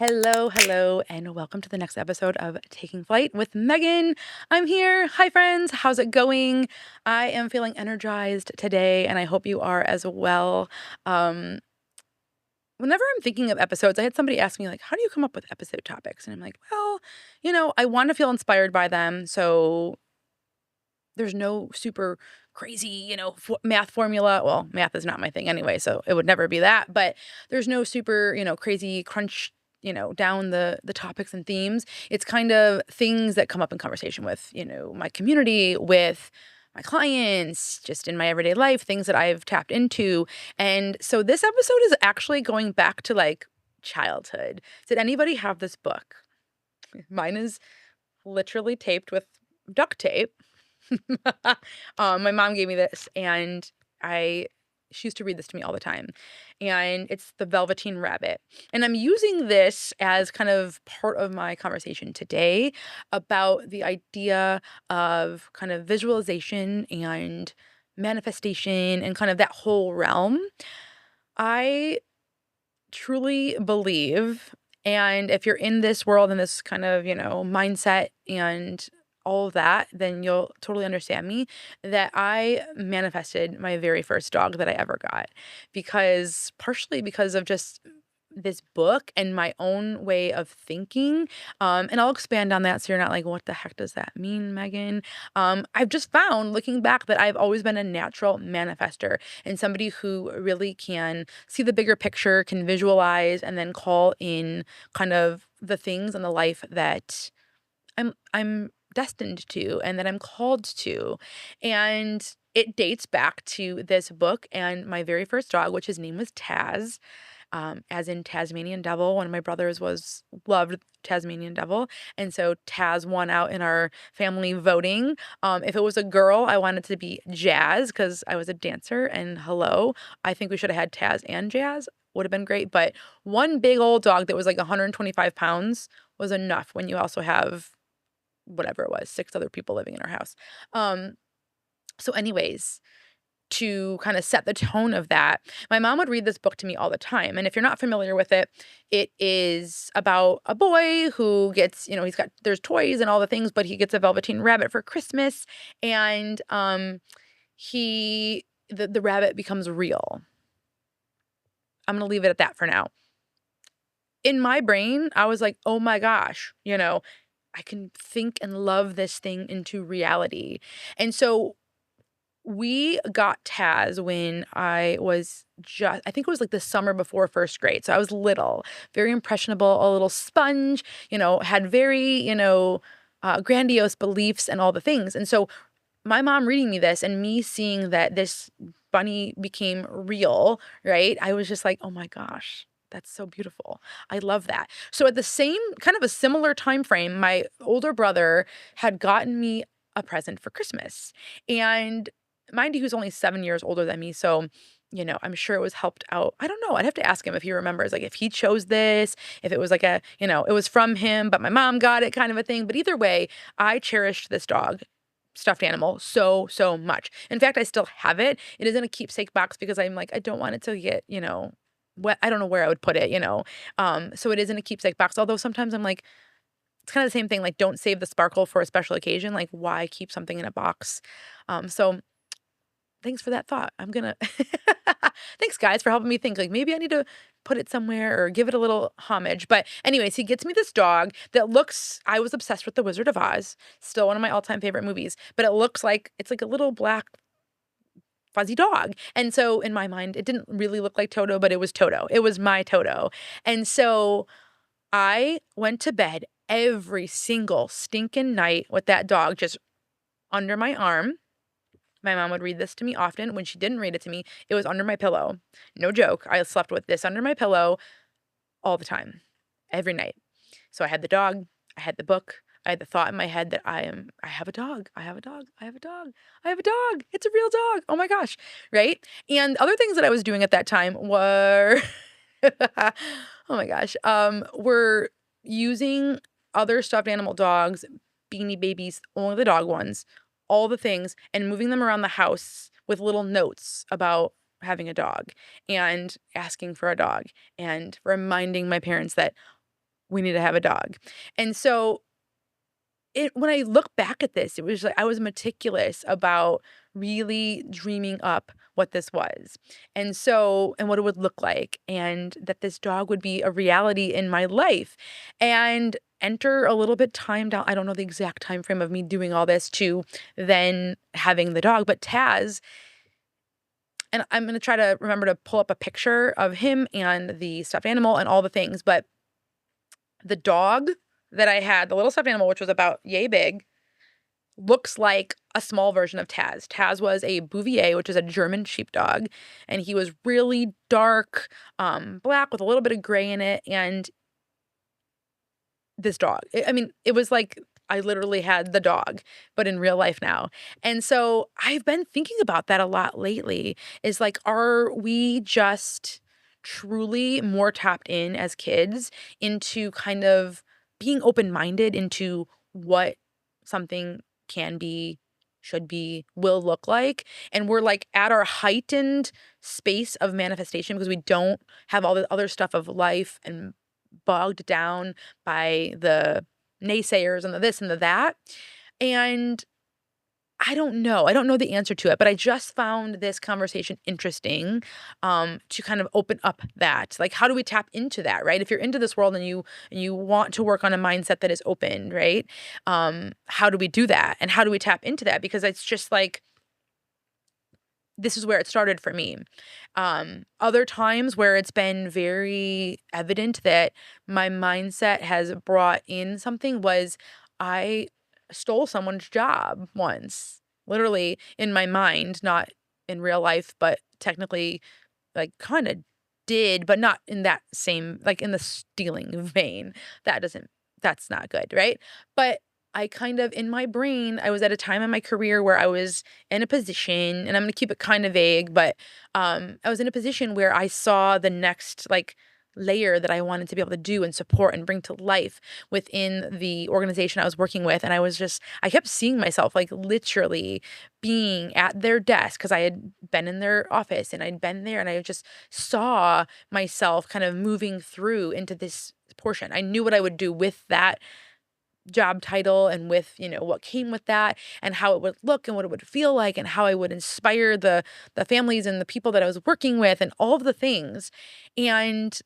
Hello, and welcome to the next episode of Taking Flight with Megan. I'm here. Hi, friends. How's it going? I am feeling energized today, and I hope you are as well. Um, Whenever I'm thinking of episodes, I had somebody ask me, like, how do you come up with episode topics? And I'm like, well, I want to feel inspired by them. So there's no super crazy, math formula. Well, math is not my thing anyway, so it would never be that. But there's no super, crazy crunch, down the topics and themes. It's kind of things that come up in conversation with, my community, with my clients, just in my everyday life, things that I've tapped into. And so this episode is actually going back to like childhood. Did anybody have this book? Mine is literally taped with duct tape. My mom gave me this, and I she used to read this to me all the time. And it's the Velveteen Rabbit. And I'm using this as kind of part of my conversation today about the idea of kind of visualization and manifestation and kind of that whole realm. I truly believe, and if you're in this world and this kind of, mindset and all of that, then you'll totally understand me, that I manifested my very first dog that I ever got, because partially because of just this book and my own way of thinking. And I'll expand on that so you're not like, what the heck does that mean, Megan? I've just found, looking back, that I've always been a natural manifester and somebody who really can see the bigger picture, can visualize, and then call in kind of the things in the life that I'm destined to and that I'm called to. And it dates back to this book and my very first dog, which his name was Taz, as in Tasmanian Devil. One of my brothers loved Tasmanian Devil, and so Taz won out in our family voting. If it was a girl, I wanted to be Jazz because I was a dancer. And hello, I think we should have had Taz and Jazz. Would have been great, but one big old dog that was like 125 pounds was enough when you also have whatever it was, 6 other people living in our house. Um, so anyways, to kind of set the tone of that, my mom would read this book to me all the time. And if you're not familiar with it, it is about a boy who gets, there's toys and all the things, but he gets a Velveteen Rabbit for Christmas. And the rabbit becomes real. I'm going to leave it at that for now. In my brain, I was like, oh my gosh, I can think and love this thing into reality. And so we got Taz when I think it was like the summer before first grade. So I was little, very impressionable, a little sponge, had very, grandiose beliefs and all the things. And so my mom reading me this and me seeing that this bunny became real, right? I was just like, oh my gosh. That's so beautiful. I love that. So at the same kind of a similar time frame, my older brother had gotten me a present for Christmas. And mind you, he was only 7 years older than me. So, I'm sure it was helped out. I don't know. I'd have to ask him if he remembers, like if he chose this, if it was like it was from him, but my mom got it kind of a thing. But either way, I cherished this dog, stuffed animal, so much. In fact, I still have it. It is in a keepsake box because I'm like, I don't want it to get, I don't know where I would put it, so it is in a keepsake box. Although sometimes I'm like, it's kind of the same thing. Like, don't save the sparkle for a special occasion. Like, why keep something in a box? So thanks for that thought. I'm gonna thanks guys for helping me think. Like, maybe I need to put it somewhere or give it a little homage. But anyways, he gets me this dog that I was obsessed with The Wizard of Oz, still one of my all-time favorite movies, but it's like a little black fuzzy dog. And so in my mind, it didn't really look like Toto, but it was Toto. It was my Toto. And so I went to bed every single stinking night with that dog just under my arm. My mom would read this to me often. When she didn't read it to me, it was under my pillow. No joke. I slept with this under my pillow all the time, every night. So I had the dog, I had the book, I had the thought in my head that I have a dog, I have a dog, I have a dog, I have a dog. It's a real dog. Oh my gosh. Right. And other things that I was doing at that time were, oh my gosh, were using other stuffed animal dogs, Beanie Babies, only the dog ones, all the things, and moving them around the house with little notes about having a dog and asking for a dog and reminding my parents that we need to have a dog. And so when I look back at this, it was like I was meticulous about really dreaming up what this was. And what it would look like, and that this dog would be a reality in my life. And enter a little bit time down. I don't know the exact time frame of me doing all this to then having the dog, but Taz, and I'm going to try to remember to pull up a picture of him and the stuffed animal and all the things, but the dog that I had, the little stuffed animal, which was about yay big, looks like a small version of Taz. Taz was a Bouvier, which is a German sheepdog, and he was really dark, black with a little bit of gray in it. And this dog, I mean, it was like I literally had the dog, but in real life now. And so I've been thinking about that a lot lately. Is like, are we just truly more tapped in as kids into kind of being open minded into what something can be, should be, will look like? And we're like at our heightened space of manifestation because we don't have all the other stuff of life and bogged down by the naysayers and the this and the that. And I don't know. I don't know the answer to it, but I just found this conversation interesting, to kind of open up that. Like, how do we tap into that, right? If you're into this world and you want to work on a mindset that is open, right? How do we do that? And how do we tap into that? Because it's just like, this is where it started for me. Other times where it's been very evident that my mindset has brought in something was I stole someone's job once, literally in my mind, not in real life, but technically, like, kind of did, but not in that same, like, in the stealing vein. That doesn't, that's not good, right? But I kind of, in my brain, I was at a time in my career where I was in a position, and I'm going to keep it kind of vague, but I was in a position where I saw the next, like, layer that I wanted to be able to do and support and bring to life within the organization I was working with. And I kept seeing myself, like, literally being at their desk because I had been in their office and I'd been there, and I just saw myself kind of moving through into this portion. I knew what I would do with that job title and with, what came with that, and how it would look and what it would feel like, and how I would inspire the families and the people that I was working with, and all of the things. And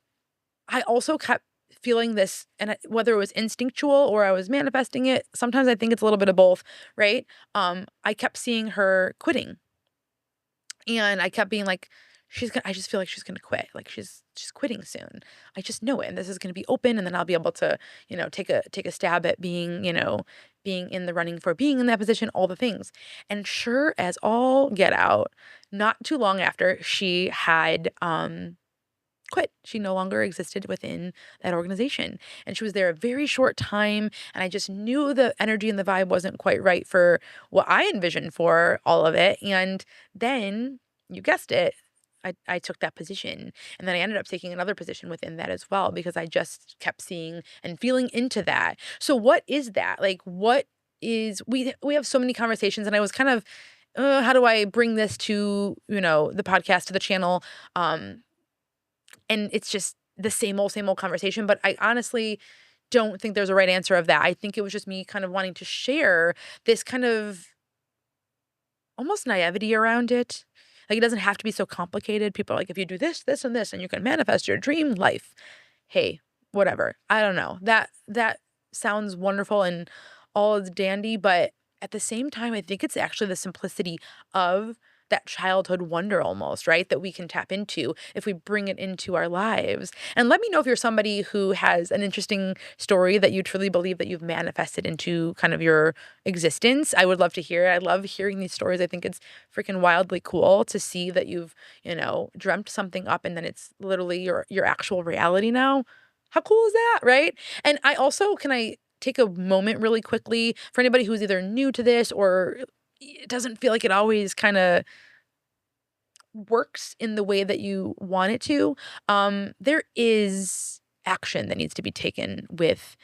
I also kept feeling this, and whether it was instinctual or I was manifesting it, sometimes I think it's a little bit of both, right? I kept seeing her quitting, and I kept being like, I just feel like she's gonna quit. Like, she's quitting soon. I just know it. And this is gonna be open, and then I'll be able to, take a stab at being, being in the running for being in that position, all the things. And sure as all get out, not too long after, she had quit. She no longer existed within that organization. And she was there a very short time. And I just knew the energy and the vibe wasn't quite right for what I envisioned for all of it. And then, you guessed it, I took that position. And then I ended up taking another position within that as well, because I just kept seeing and feeling into that. So what is that? Like, what is, we have so many conversations, and I was kind of, how do I bring this to, the podcast, to the channel? And it's just the same old conversation. But I honestly don't think there's a right answer of that. I think it was just me kind of wanting to share this kind of almost naivety around it. Like, it doesn't have to be so complicated. People are like, if you do this, this, and this, and you can manifest your dream life. Hey, whatever. I don't know. That sounds wonderful and all is dandy, but at the same time, I think it's actually the simplicity of that childhood wonder almost, right? That we can tap into if we bring it into our lives. And let me know if you're somebody who has an interesting story that you truly believe that you've manifested into kind of your existence. I would love to hear it. I love hearing these stories. I think it's freaking wildly cool to see that you've, dreamt something up, and then it's literally your actual reality now. How cool is that, right? And can I take a moment really quickly for anybody who's either new to this or it doesn't feel like it always kind of works in the way that you want it to. There is action that needs to be taken with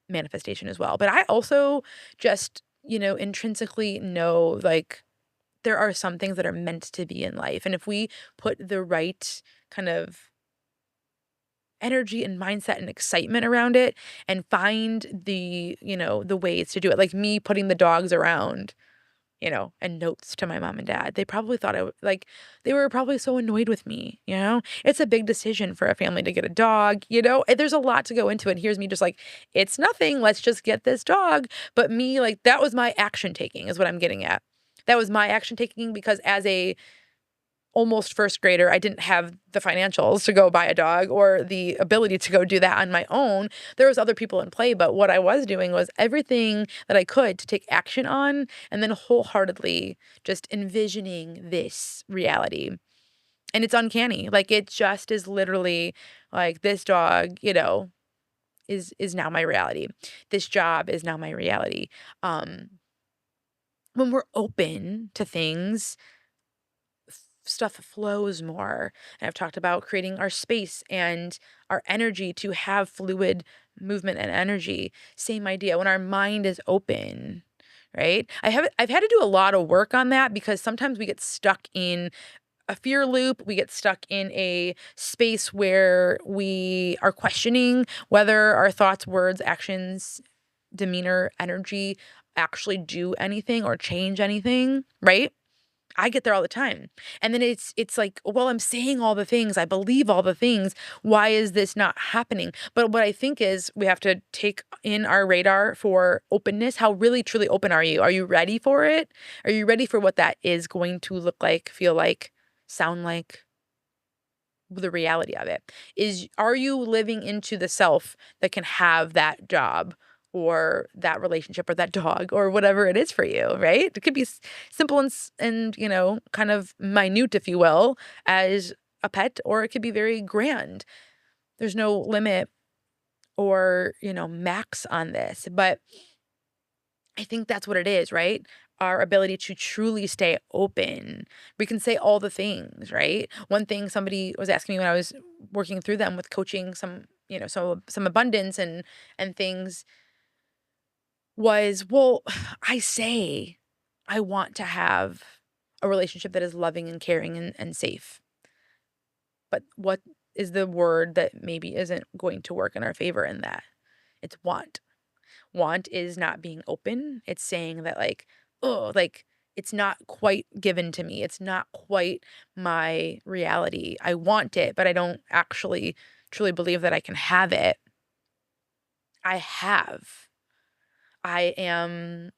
manifestation as well. But I also just, intrinsically know, like, there are some things that are meant to be in life. And if we put the right kind of energy and mindset and excitement around it and find the, the ways to do it. Like me putting the dogs around, and notes to my mom and dad. They probably thought they were probably so annoyed with me. It's a big decision for a family to get a dog. There's a lot to go into it. And here's me just like, it's nothing. Let's just get this dog. But me, like, that was my action taking, is what I'm getting at. That was my action taking because as a almost first grader, I didn't have the financials to go buy a dog or the ability to go do that on my own. There was other people in play, but what I was doing was everything that I could to take action on and then wholeheartedly just envisioning this reality. And it's uncanny. Like it just is literally like this dog, is now my reality. This job is now my reality. When we're open to things, stuff flows more. And I've talked about creating our space and our energy to have fluid movement and energy. Same idea when our mind is open, right? I've had to do a lot of work on that because sometimes we get stuck in a fear loop. We get stuck in a space where we are questioning whether our thoughts, words, actions, demeanor, energy actually do anything or change anything, right? I get there all the time. And then it's like, well, I'm saying all the things. I believe all the things. Why is this not happening? But what I think is we have to take in our radar for openness. How really truly open are you? Are you ready for it? Are you ready for what that is going to look like, feel like, sound like? The reality of it are you living into the self that can have that job or that relationship or that dog or whatever it is for you, right? It could be simple and kind of minute, if you will, as a pet, or it could be very grand. There's no limit or max on this, but I think that's what it is, right? Our ability to truly stay open. We can say all the things, right? One thing somebody was asking me when I was working through them with coaching some abundance and things was, well, I say I want to have a relationship that is loving and caring and safe. But what is the word that maybe isn't going to work in our favor in that? It's want. Want is not being open. It's saying that like, oh, like it's not quite given to me. It's not quite my reality. I want it, but I don't actually truly believe that I can have it. I have. I am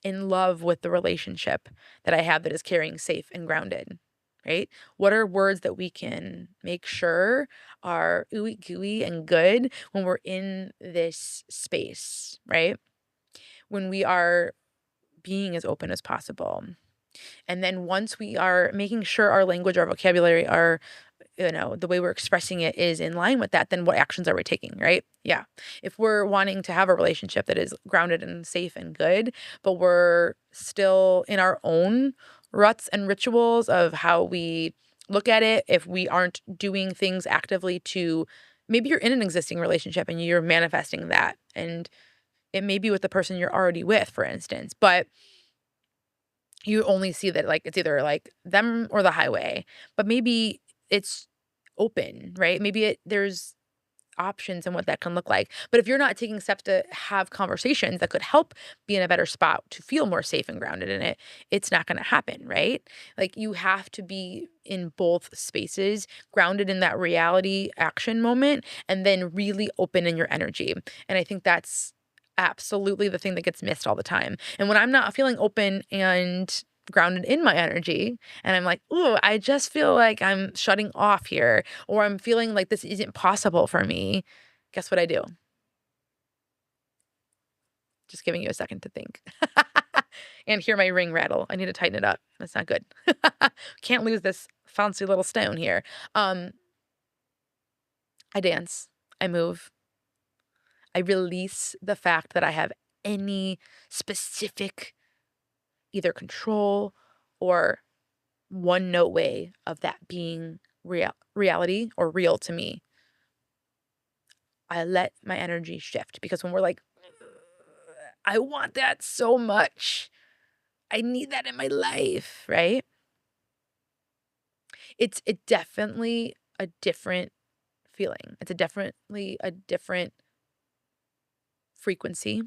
in love with the relationship that I have that is caring, safe, and grounded. Right? What are words that we can make sure are ooey gooey and good when we're in this space, right? When we are being as open as possible. And then once we are making sure our language, our vocabulary, the way we're expressing it is in line with that, then what actions are we taking, right? Yeah. If we're wanting to have a relationship that is grounded and safe and good, but we're still in our own ruts and rituals of how we look at it, if we aren't doing things actively to, maybe you're in an existing relationship and you're manifesting that, and it may be with the person you're already with, for instance, but you only see that like it's either like them or the highway, but maybe it's open, right? Maybe there's options and what that can look like. But if you're not taking steps to have conversations that could help be in a better spot to feel more safe and grounded in it, it's not going to happen, right? Like you have to be in both spaces, grounded in that reality action moment, and then really open in your energy. And I think that's absolutely the thing that gets missed all the time. And when I'm not feeling open and grounded in my energy and I'm like, "Ooh, I just feel like I'm shutting off here or I'm feeling like this isn't possible for me." Guess what I do? Just giving you a second to think. And hear my ring rattle. I need to tighten it up. That's not good. Can't lose this fancy little stone here. I dance. I move. I release the fact that I have any specific either control or one note way of that being reality or real to me. I let my energy shift because when we're like, I want that so much. I need that in my life, right? It's definitely a different feeling. It's a definitely a different frequency.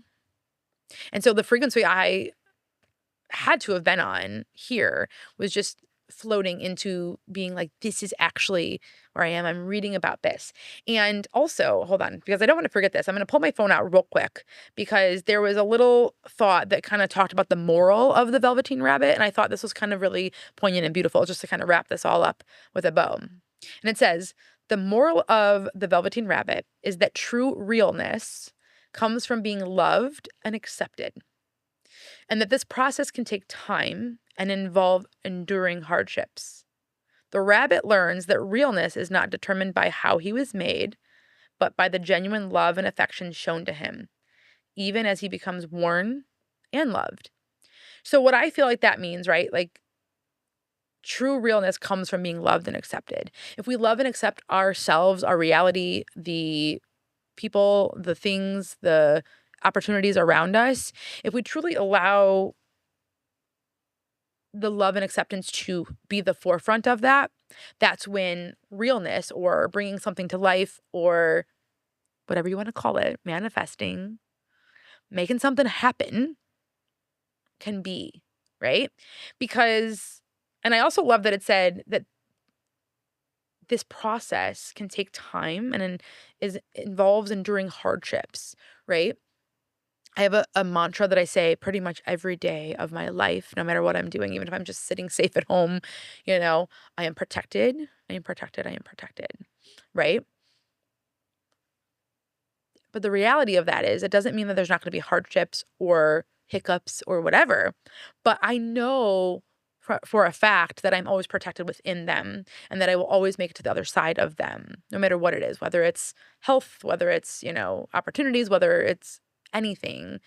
And so the frequency I had to have been on here was just floating into being like, this is actually where I am. I'm reading about this. And also, hold on, because I don't want to forget this. I'm going to pull my phone out real quick because there was a little thought that kind of talked about the moral of the Velveteen Rabbit. And I thought this was kind of really poignant and beautiful just to kind of wrap this all up with a bow. And it says, the moral of the Velveteen Rabbit is that true realness comes from being loved and accepted, and that this process can take time and involve enduring hardships. The rabbit learns that realness is not determined by how he was made, but by the genuine love and affection shown to him, even as he becomes worn and loved. So, what I feel like that means, right? Like, true realness comes from being loved and accepted. If we love and accept ourselves, our reality, the people, the things, the opportunities around us, if we truly allow the love and acceptance to be the forefront of that, that's when realness or bringing something to life or whatever you want to call it, manifesting, making something happen can be, right? Because, and I also love that it said that this process can take time and involves enduring hardships, right? I have a mantra that I say pretty much every day of my life, no matter what I'm doing, even if I'm just sitting safe at home, you know, I am protected. I am protected. I am protected. Right. But the reality of that is it doesn't mean that there's not going to be hardships or hiccups or whatever. But I know for a fact that I'm always protected within them and that I will always make it to the other side of them, no matter what it is, whether it's health, whether it's, opportunities, whether it's anything.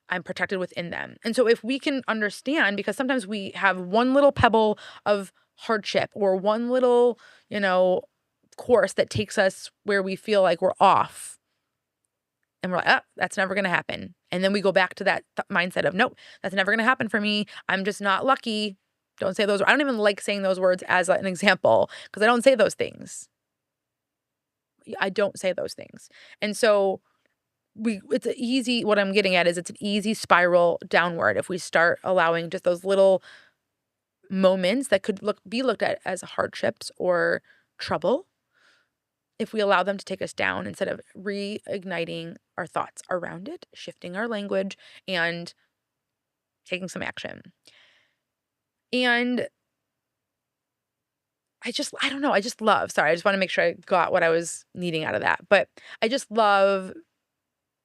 I'm protected within them. And so if we can understand, because sometimes we have one little pebble of hardship or one little, course that takes us where we feel like we're off. And we're like, oh, that's never going to happen. And then we go back to that mindset of, nope, that's never going to happen for me. I'm just not lucky. Don't say those. I don't even like saying those words as an example because I don't say those things. I don't say those things. And so it's an easy, what I'm getting at is it's an easy spiral downward if we start allowing just those little moments that could be looked at as hardships or trouble. If we allow them to take us down instead of reigniting our thoughts around it, shifting our language, and taking some action. And I don't know, I just love, sorry, I just want to make sure I got what I was needing out of that. But I just love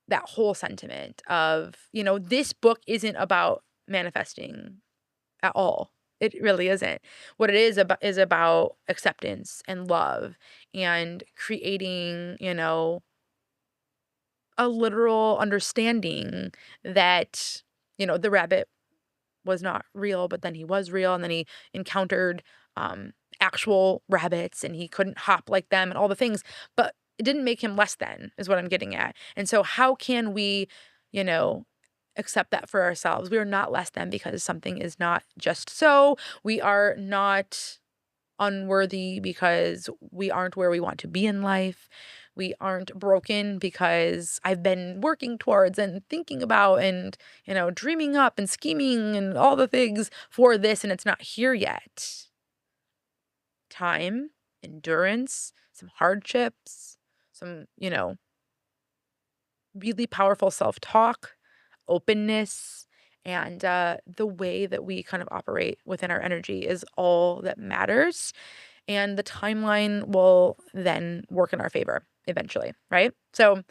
that whole sentiment of, this book isn't about manifesting at all. It really isn't. What it is about acceptance and love and creating, a literal understanding that, the rabbit was not real, but then he was real. And then he encountered actual rabbits and he couldn't hop like them and all the things. But it didn't make him less than, is what I'm getting at. And so how can we, accept that for ourselves? We are not less than because something is not just so. We are not unworthy because we aren't where we want to be in life. We aren't broken because I've been working towards and thinking about and, dreaming up and scheming and all the things for this and it's not here yet. Time, endurance, some hardships, some, really powerful self-talk, openness, and the way that we kind of operate within our energy is all that matters. And the timeline will then work in our favor eventually, right? So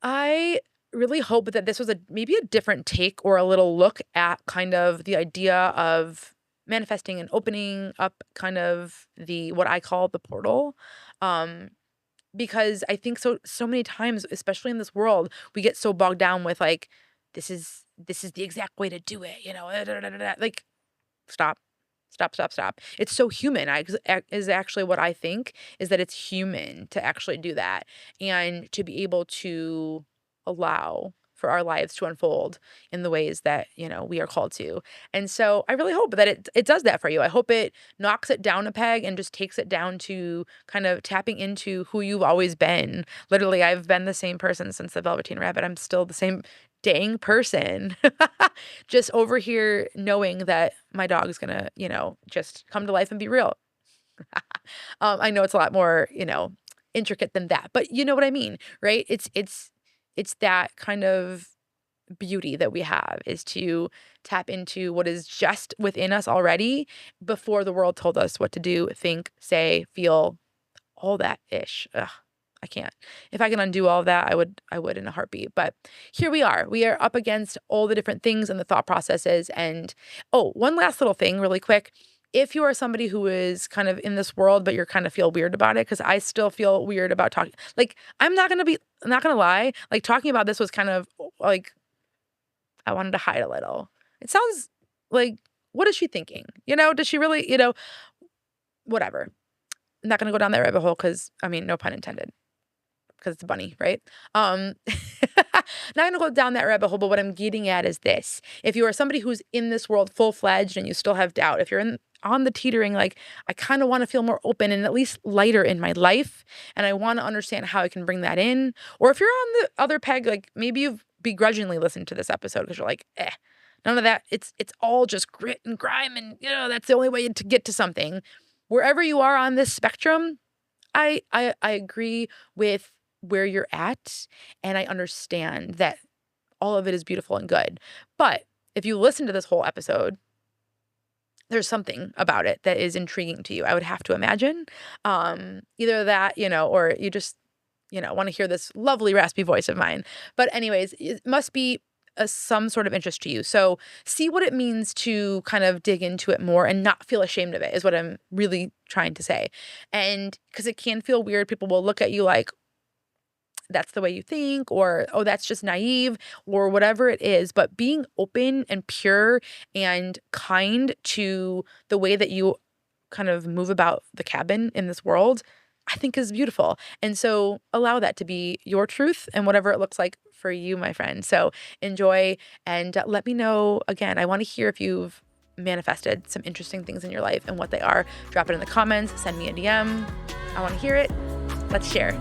I really hope that this was maybe a different take or a little look at kind of the idea of manifesting and opening up kind of what I call the portal. Because I think so many times, especially in this world, we get so bogged down with like, this is the exact way to do it, like, stop. Stop, stop, stop. It's so human. Is actually what I think is that it's human to actually do that and to be able to allow for our lives to unfold in the ways that, we are called to. And so I really hope that it does that for you. I hope it knocks it down a peg and just takes it down to kind of tapping into who you've always been. Literally, I've been the same person since the Velveteen Rabbit. I'm still the same dang person. Just over here knowing that my dog is gonna, just come to life and be real. I know it's a lot more, intricate than that, but you know what I mean, right? It's that kind of beauty that we have, is to tap into what is just within us already before the world told us what to do, think, say, feel, all that ish. Ugh, I can't. If I can undo all of that, I would in a heartbeat. But here we are. We are up against all the different things and the thought processes. And one last little thing really quick. If you are somebody who is kind of in this world, but you're kind of feel weird about it, because I still feel weird about talking. Like, I'm not gonna lie. Like, talking about this was kind of like, I wanted to hide a little. It sounds like, what is she thinking? Does she really, whatever. I'm not gonna go down that rabbit hole because, no pun intended, because it's a bunny, right? Not gonna go down that rabbit hole, but what I'm getting at is this. If you are somebody who's in this world full-fledged and you still have doubt, if you're on the teetering, like, I kind of want to feel more open and at least lighter in my life, and I want to understand how I can bring that in. Or if you're on the other peg, like, maybe you've begrudgingly listened to this episode because you're like, none of that. It's all just grit and grime, and that's the only way to get to something. Wherever you are on this spectrum, I agree with where you're at, and I understand that all of it is beautiful and good. But if you listen to this whole episode, there's something about it that is intriguing to you, I would have to imagine. Either that, or you just, want to hear this lovely raspy voice of mine. But anyways, it must be some sort of interest to you. So see what it means to kind of dig into it more and not feel ashamed of it, is what I'm really trying to say. And because it can feel weird, people will look at you like, that's the way you think, or, oh, that's just naive, or whatever it is. But being open and pure and kind to the way that you kind of move about the cabin in this world, I think is beautiful. And so allow that to be your truth and whatever it looks like for you, my friend. So enjoy, and let me know. Again, I want to hear if you've manifested some interesting things in your life and what they are. Drop it in the comments, send me a DM. I want to hear it. Let's share.